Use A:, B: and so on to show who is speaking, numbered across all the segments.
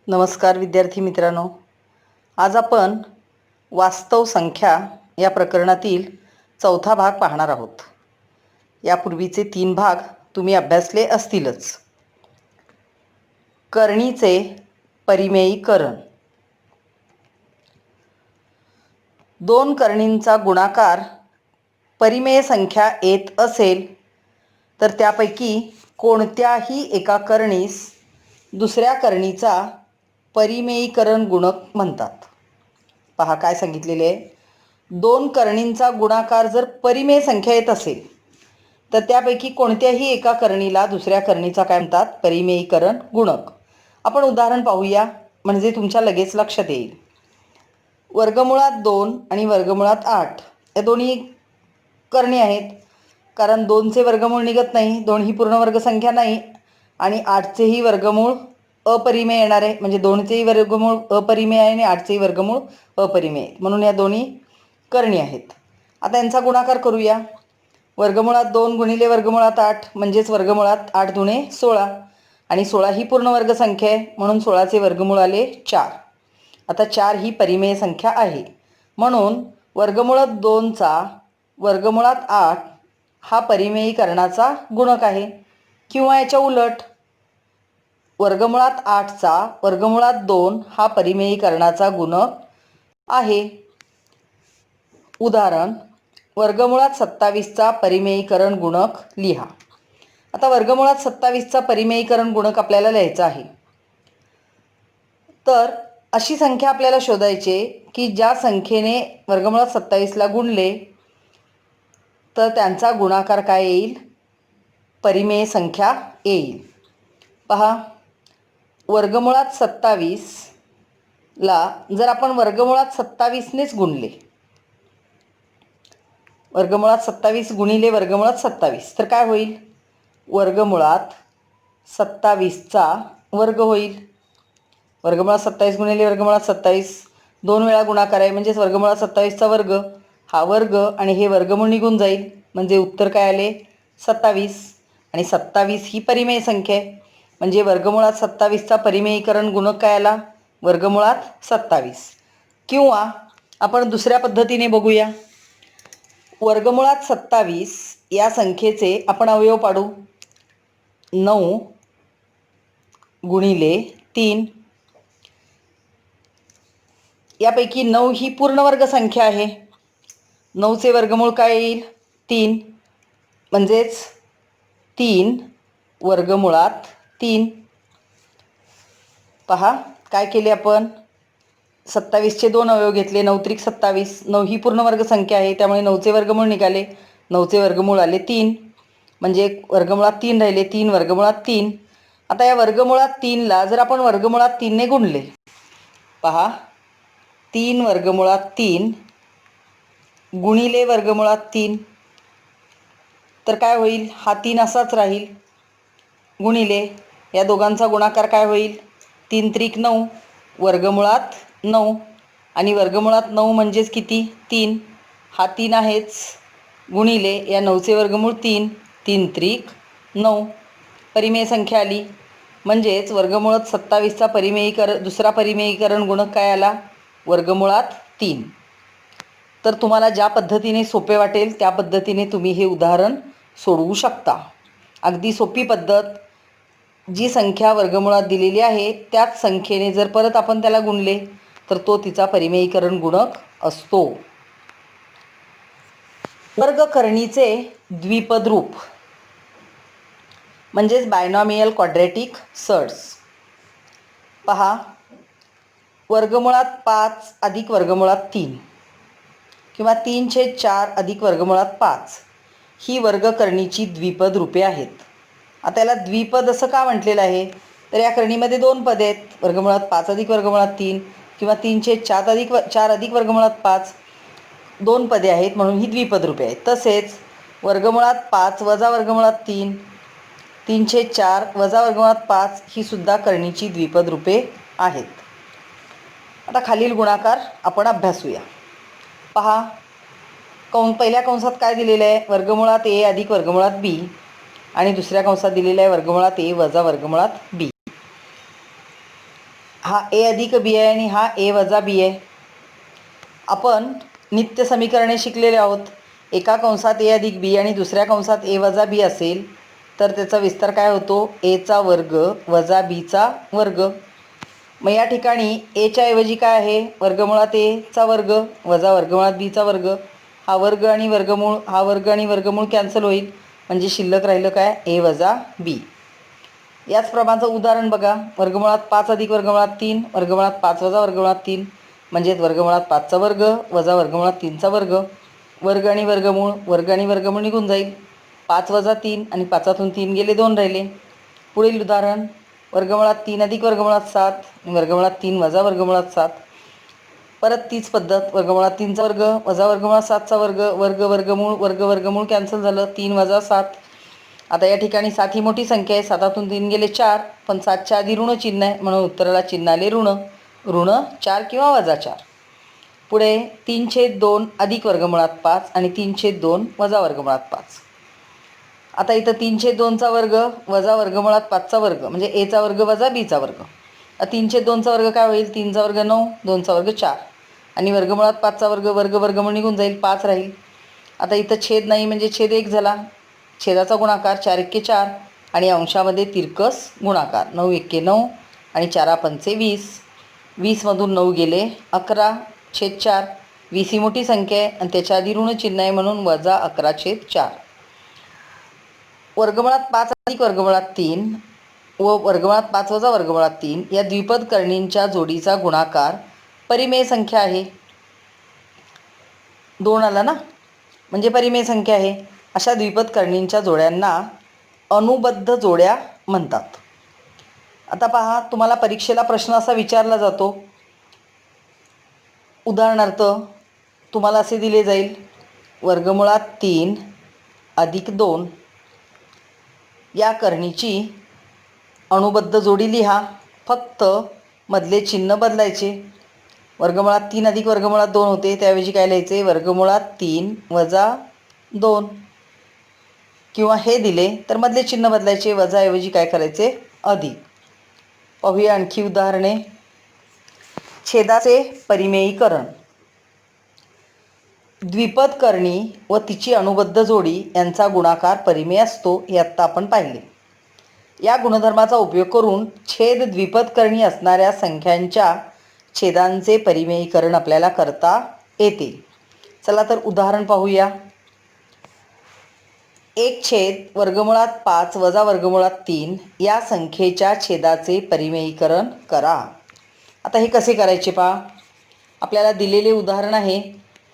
A: नमस्कार विद्यार्थी मित्रांनो, आज आपण वास्तव संख्या या प्रकरणातील चौथा भाग पाहणार आहोत. यापूर्वीचे 3 भाग तुम्ही अभ्यासले असतीलच. करणीचे परिमेयीकरण. 2 करणींचा गुणाकार परिमेय संख्या येत असेल तर त्यापैकी कोणत्याही एका करणीस दुसऱ्या करणीचा परिमेयीकरण गुणक म्हणतात. पहा काय सांगितलेले आहे. 2 करणींचा गुणाकार जर परिमेय संख्या येत असेल तर त्यापैकी कोणत्याही एका करणीला दुसऱ्या करणीचा काय म्हणतात? परिमेयीकरण गुणक. आपण उदाहरण पाहूया म्हणजे तुमच्या लगेच लक्षात येईल. वर्गमुळात 2 आणि वर्गमुळात 8 या दोन्ही करणी आहेत. कारण 2चे वर्गमूळ निघत नाही, 2 ही पूर्ण वर्ग संख्या नाही आणि 8चेही वर्गमूळ अपरिमेय येणार आहे. म्हणजे 2चेही वर्गमूळ अपरिमेय आहे आणि 8चेही वर्गमूळ अपरिमेय आहे. म्हणून या दोन्ही करणी आहेत. आता यांचा गुणाकार करूया. वर्गमुळात 2 गुणिले वर्गमुळात 8 म्हणजेच वर्गमुळात 8 दुणे 16 आणि 16 ही पूर्ण वर्ग संख्या आहे म्हणून 16चे वर्गमूळ आले 4. आता 4 ही परिमेय संख्या आहे म्हणून वर्गमुळात 2चा वर्गमुळात 8 हा परिमेयीकरणाचा गुणक आहे. किंवा याच्या उलट वर्गमुळात 8चा वर्गमुळात 2 हा परिमेयीकरणाचा गुणक आहे. उदाहरण वर्गमुळात 27चा परिमेयीकरण गुणक लिहा. आता वर्गमुळात 27चा परिमेयीकरण गुणक आपल्याला लिहायचा आहे. तर अशी संख्या आपल्याला शोधायची की ज्या संख्येने वर्गमुळात 27ला गुणले तर त्यांचा गुणाकार काय येईल? परिमेय संख्या येईल. पहा वर्गमुळात 27ला जर आपण वर्गमुळात 27नेच गुणले, वर्गमुळात 27 गुणिले वर्गमुळात 27 तर काय होईल? वर्गमुळात 27चा वर्ग होईल. वर्गमुळात 27 गुणिले वर्गमुळात 27 2 वेळा गुणाकार आहे म्हणजेच वर्गमुळात 27चा वर्ग हा वर्ग आणि हे वर्गमूळ निघून जाईल म्हणजे उत्तर काय आले? 27. आणि 27 ही परिमेय संख्या आहे म्हणजे वर्गमुळात 27चा परिमेयीकरण गुणक काय आला? वर्गमुळात 27. किंवा आपण दुसऱ्या पद्धतीने बघूया. वर्गमुळात 27 या संख्येचे आपण अवयव पाडू. 9 गुणिले 3 यापैकी 9 ही पूर्ण वर्ग संख्या आहे. 9चे वर्गमूळ काय येईल? 3 म्हणजेच 3 वर्गमुळात 3. पहा काय केले आपण? 27चे 2 अवयव घेतले. 9 त्रिक 27. 9 ही पूर्ण वर्ग संख्या आहे त्यामुळे 9चे वर्गमूळ निघाले. 9चे वर्गमूळ आले 3 म्हणजे वर्गमुळात 3 राहिले. 3 वर्गमुळात 3. आता या वर्गमुळात 3ला जर आपण वर्गमुळात 3ने गुणले, पहा 3 वर्गमुळात 3 गुणिले वर्गमुळात 3 तर काय होईल? हा 3 असाच राहील. गुणिले या दोघांचा गुणाकार काय होईल? 3 त्रिक 9 वर्गमुळात 9 आणि वर्गमुळात 9 म्हणजेच किती? 3. हा 3 आहेच. गुणिले या 9चे वर्गमूळ 3 3 त्रिक 9 परिमेय संख्या आली. म्हणजेच वर्गमुळात 27चा दुसरा परिमेयीकरण गुणक काय आला? वर्गमुळात 3. तर तुम्हाला ज्या पद्धतीने सोपे वाटेल त्या पद्धतीने तुम्ही हे उदाहरण सोडवू शकता. अगदी सोपी पद्धत. जी संख्या वर्गमुळात दिलेली आहे त्याच संख्येने जर परत आपण त्याला गुणले तर तो तिचा परिमेयीकरण गुणक असतो. वर्गकरणीचे द्विपद रूप म्हणजेच बायनॉमियल क्वाड्रॅटिक सर्ड्स. पहा वर्गमुळात 5 अधिक वर्गमुळात 3 किंवा 3/4 अधिक वर्गमुळात 5 ही वर्गकरणीची द्विपद रूपे आहेत. आता याला द्विपद असं का म्हटलेलं आहे? तर या करणीमध्ये 2 पदे आहेत. वर्गमुळात 5 अधिक वर्गमुळात 3 किंवा 3/4 अधिक वर्गमुळात 5 2 पदे आहेत म्हणून ही द्विपद रूपे आहेत. तसेच वर्गमुळात 5 वजा वर्गमुळात 3 3/4 वजा वर्गमुळात 5 ही सुद्धा करणीची द्विपद रूपे आहेत. आता खालील गुणाकार आपण अभ्यासूया. पहा पहिल्या कंसात काय दिलेलं आहे? वर्गमुळात a अधिक वर्गमुळात b आणि दुसऱ्या कंसात दिलेलं आहे वर्गमुळात a वजा वर्गमुळात b. हा ए अधिक बी आहे आणि हा ए वजा बी आहे. आपण नित्य समीकरणे शिकलेले आहोत. एका कंसात ए अधिक बी आणि दुसऱ्या कंसात ए वजा बी असेल तर त्याचा विस्तार काय होतो? एचा वर्ग वजा बीचा वर्ग. मग या ठिकाणी एच्या ऐवजी काय आहे? वर्गमुळात एचा वर्ग वजा वर्गमुळात बीचा वर्ग. हा वर्ग आणि वर्गमूळ, हा वर्ग आणि वर्गमूळ कॅन्सल होईल, म्हणजे शिल्लक राहिलं काय? ए वजा बी. याच प्रमाणचं उदाहरण बघा. वर्गमुळात 5 अधिक वर्गमुळात 3 वर्गमुळात 5 वजा वर्गमुळात 3 म्हणजेच वर्गमुळात 5चा वर्ग वजा वर्गमुळात 3चा वर्ग. वर्ग आणि वर्गमूळ निघून जाईल. 5 वजा 3 आणि 5तून 3 गेले, 2 राहिले. पुढील उदाहरण वर्गमुळात 3 अधिक वर्गमुळात 7 आणि वर्गमुळात 3 वजा वर्गमुळात 7. परत तीच पद्धत. वर्गमुळात 3चा वर्ग वजा वर्गमुळात 7चा वर्ग. वर्गमूळ कॅन्सल झालं. 3 वजा 7. आता या ठिकाणी 7 ही मोठी संख्या आहे. 7तून 3 गेले 4, पण 7च्या आधी ऋण चिन्ह आहे म्हणून उत्तराला चिन्ह आले ऋण. ऋण 4 किंवा वजा 4. पुढे 3/2 अधिक वर्गमुळात 5 आणि 3/2 वजा वर्गमुळात 5. आता इथं 3/2चा वर्ग वजा वर्गमुळात 5चा वर्ग म्हणजे एचा वर्ग वजा बीचा वर्ग. 3/2चा वर्ग काय होईल? 3चा वर्ग 9, 2चा वर्ग 4 आणि वर्गमुळात 5चा वर्ग वर्गमूळ निघून जाईल, 5 राहील. आता इथं छेद नाही म्हणजे छेद 1 झाला. छेदाचा गुणाकार 4 × 4 आणि अंशामध्ये तिरकस गुणाकार 9 × 9 आणि 4 × 5 20. 20मधून 9 गेले 11/4. 20 ही मोठी संख्या आहे आणि त्याच्या आधी ऋण चिन्ह आहे म्हणून वजा 11/4. वर्गमुळात 5 अधिक वर्गमुळात 3 व वर्गमुळात 5 वजा वर्गमुळात 3 या द्विपद करणींच्या जोडीचा गुणाकार परिमेय संख्या आहे. 2 आला ना, म्हणजे परिमेय संख्या आहे. अशा द्विपद करणींच्या जोड्यांना अनुबद्ध जोड्या म्हणतात. आता पहा, तुम्हाला परीक्षेला प्रश्न असा विचारला जातो. उदाहरणार्थ तुम्हाला असे दिले जाईल, वर्गमुळात 3 अधिक 2 या करणीची अनुबद्ध जोडी लिहा. फक्त मधले चिन्ह बदलायचे. वर्गमुळात 3 अधिक वर्गमुळात 2 होते, त्याऐवजी काय लिहायचे? वर्गमुळात 3 वजा 2. किंवा हे दिले तर मधले चिन्ह बदलायचे, वजाऐवजी काय करायचे? अधिक. पाहूया आणखी उदाहरणे. छेदाचे परिमेयीकरण. द्विपद करणी व तिची अनुबद्ध जोडी यांचा गुणाकार परिमेय असतो, हे आत्ता आपण पाहिले. या गुणधर्माचा उपयोग करून छेद द्विपद करणी असणाऱ्या संख्यांच्या छेदांचे परिमेयीकरण आपल्याला करता येते. चला तर उदाहरण पाहूया. 1 वर्गमुळात 5 वजा वर्गमुळात 3 या संख्येच्या छेदाचे परिमेयीकरण करा. आता हे कसे करायचे पहा. आपल्याला दिलेले उदाहरण आहे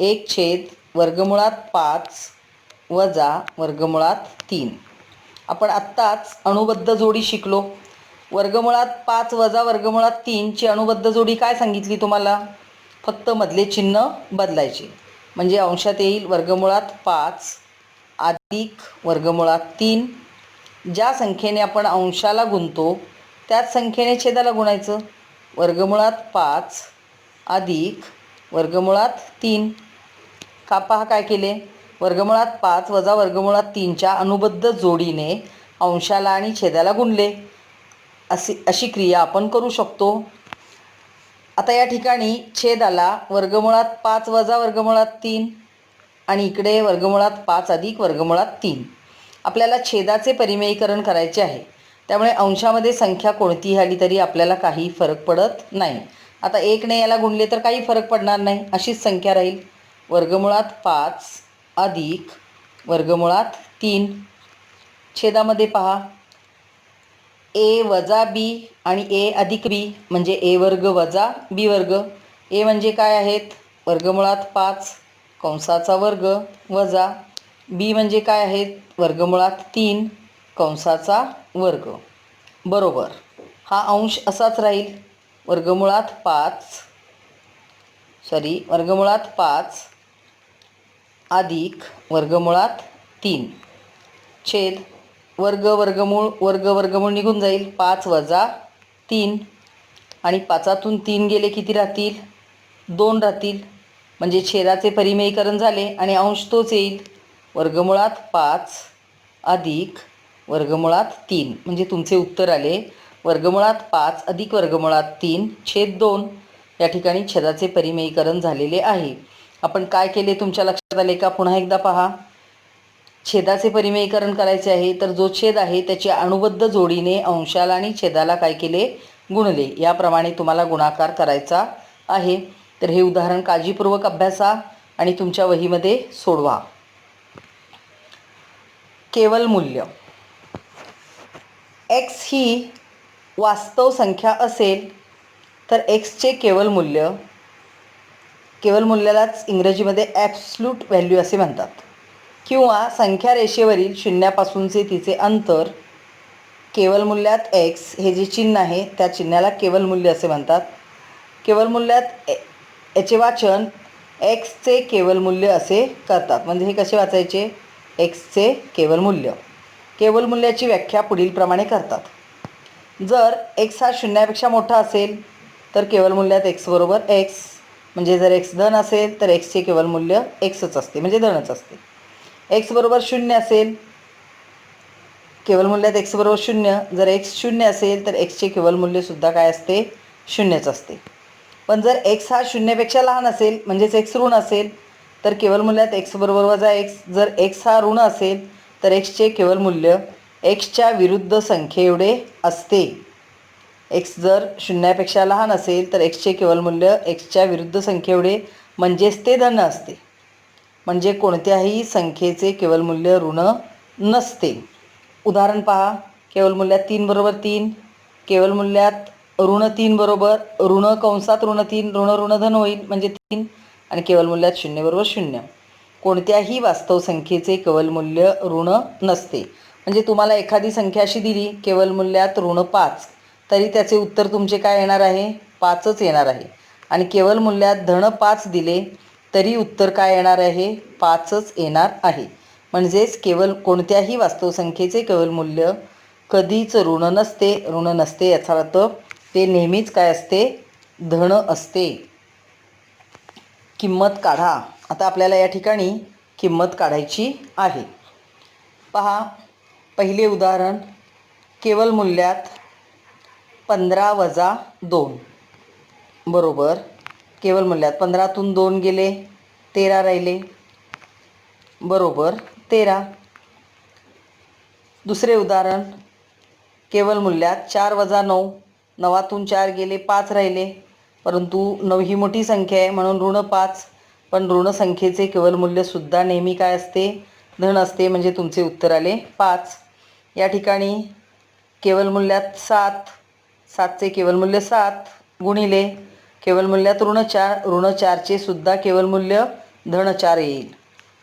A: 1 वर्गमुळात 5 वजा वर्गमुळात 3. आपण आत्ताच अनुबद्ध जोडी शिकलो. वर्गमुळात 5 वजा वर्गमुळात 3ची अनुबद्ध जोडी काय सांगितली तुम्हाला? फक्त मधले चिन्ह बदलायचे, म्हणजे अंशात येईल वर्गमुळात 5 अधिक वर्गमुळात 3. ज्या संख्येने आपण अंशाला गुणतो त्याच संख्येने छेदाला गुणायचं. वर्गमुळात 5 अधिक वर्गमुळात 3. का पहा काय केले? वर्गमुळात 5 वजा वर्गमुळात 3च्या अनुबद्ध जोडीने अंशाला आणि छेदाला गुणले. अशी क्रिया आपण करू शकतो. आता या ठिकाणी छेदाला वर्गमुळात 5 वजा वर्गमुळात 3 आणि इकडे वर्गमुळात 5 अधिक वर्गमुळात 3. आपल्याला छेदाचे परिमेयीकरण करायचे आहे, त्यामुळे अंशामध्ये संख्या कोणतीही आली तरी आपल्याला काही फरक पडत नाही. आता 1ने याला गुणले तर काही फरक पडणार नाही, अशीच संख्या राहील. वर्गमुळात 5 अधिक वर्गमुळात 3. छेदामध्ये पहा, ए वजा बी आणि ए अधिक बी म्हणजे ए वर्ग वजा बी वर्ग. ए म्हणजे काय आहेत? वर्गमुळात 5 कंसाचा वर्ग वजा बी म्हणजे काय आहेत? वर्गमुळात 3 कंसाचा वर्ग. बरोबर, हा अंश असाच राहील. वर्गमुळात 5 अधिक वर्गमुळात 3 छेद वर्गमूळ निघून जाईल. 5 वजा 3 आणि 5तून 3 गेले किती राहतील? 2 राहतील, म्हणजे छेदाचे परिमेयीकरण झाले आणि अंश तोच येईल. वर्गमुळात 5 अधिक वर्गमुळात 3 म्हणजे तुमचे उत्तर आले वर्गमुळात 5 अधिक वर्गमुळात 3 छेद 2 या ठिकाणी छेदाचे परिमेयीकरण झालेले आहे. आपण काय केले तुमच्या लक्षात आले का? पुन्हा एकदा पहा. छेदाचे परिमेयीकरण करायचे आहे तर जो छेद आहे त्याची अणुबद्ध जोडीने अंशाला आणि छेदाला काय केले? गुणले. याप्रमाणे तुम्हाला गुणाकार करायचा आहे. तर हे उदाहरण काळजीपूर्वक अभ्यासा आणि तुमच्या वहीमध्ये सोडवा. केवल मूल्य. x ही वास्तव संख्या असेल तर xचे केवल मूल्यालाच इंग्रजीमध्ये ॲब्सोल्यूट व्हॅल्यू असे म्हणतात. किंवा संख्या रेषेवरील शून्यापासूनचे तिचे अंतर. केवल मूल्यात x हे जे चिन्ह आहे त्या चिन्हाला केवल मूल्य असे म्हणतात. केवल मूल्यात याचे वाचन xचे केवल मूल्य असे करतात. म्हणजे हे कसे वाचायचे? xचे केवल मूल्य. केवल मूल्याची व्याख्या पुढीलप्रमाणे करतात. जर x हा शून्यापेक्षा मोठा असेल तर केवल मूल्यात x बरोबर x, म्हणजे जर x धन असेल तर xचे केवल मूल्य xच असते, म्हणजे धनच असते. x बरोबर 0 असेल केवल मूल्यात x बरोबर 0. जर x 0 असेल तर xचे केवल मूल्यसुद्धा काय असते? 0च असते. पण जर x हा शून्यापेक्षा लहान असेल म्हणजेच x ऋण असेल तर केवल मूल्यात x बरोबर वजा x. जर x हा ऋण असेल तर xचे केवल मूल्य xच्या विरुद्ध संख्येएवढे असते. x जर शून्यापेक्षा लहान असेल तर xचे केवल मूल्य xच्या विरुद्ध संख्येएवढे, म्हणजेच ते धन असते. म्हणजे कोणत्याही संख्येचे केवल मूल्य ऋण नसते. उदाहरण पहा. केवल मूल्यात 3 बरोबर 3, केवल मूल्यात ऋण 3 बरोबर ऋण कंसात ऋण 3 ऋण ऋण धन होईल म्हणजे 3, आणि केवल मूल्यात 0 बरोबर 0. कोणत्याही वास्तव संख्येचे केवल मूल्य ऋण नसते. म्हणजे तुम्हाला एखादी संख्या अशी दिली केवल मूल्यात ऋण 5, तरी त्याचे उत्तर तुमचे काय येणार आहे? 5च येणार आहे. आणि केवल मूल्यात धन 5 दिले तरी उत्तर काय येणार आहे? 5च येणार आहे. म्हणजेच केवल कोणत्याही वास्तव संख्येचे केवल मूल्य कधीच ऋण नसते. याचा अर्थ ते नेहमीच काय असते? धन असते. किंमत काढा. आता आपल्याला या ठिकाणी किंमत काढायची आहे. पहा, पहिले उदाहरण. केवल मूल्यात 15 वजा 2 बरोबर केवल मूल्यात 15तून 2 गेले 13 राहिले बरोबर 13. दुसरे उदाहरण. केवल मूल्यात 4 वजा 9, 9तून 4 गेले 5 राहिले, परंतु 9 ही मोठी संख्या आहे म्हणून ऋण 5. पण ऋण संख्येचे केवल मूल्यसुद्धा नेहमी काय असते? धन असते. म्हणजे तुमचे उत्तर आले 5. या ठिकाणी केवल मूल्यात 7, 7चे केवल मूल्य 7 गुणिले केवल मूल्यात ऋण 4, ऋण 4चे सुद्धा केवल मूल्य धन 4 येईल.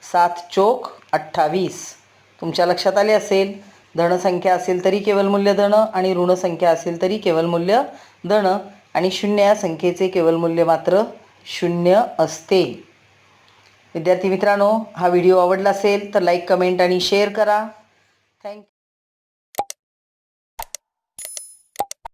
A: 7 चोक 28. तुमच्या लक्षात आले असेल. धन संख्या असेल तरी केवल मूल्य धन आणि ऋण संख्या असेल तरी केवल मूल्य धन, आणि 0 या संख्येचे केवल मूल्य मात्र 0 असते. विद्यार्थी मित्रांनो, हा व्हिडिओ आवडला असेल तर लाईक, कमेंट आणि शेअर करा. थँक्यू.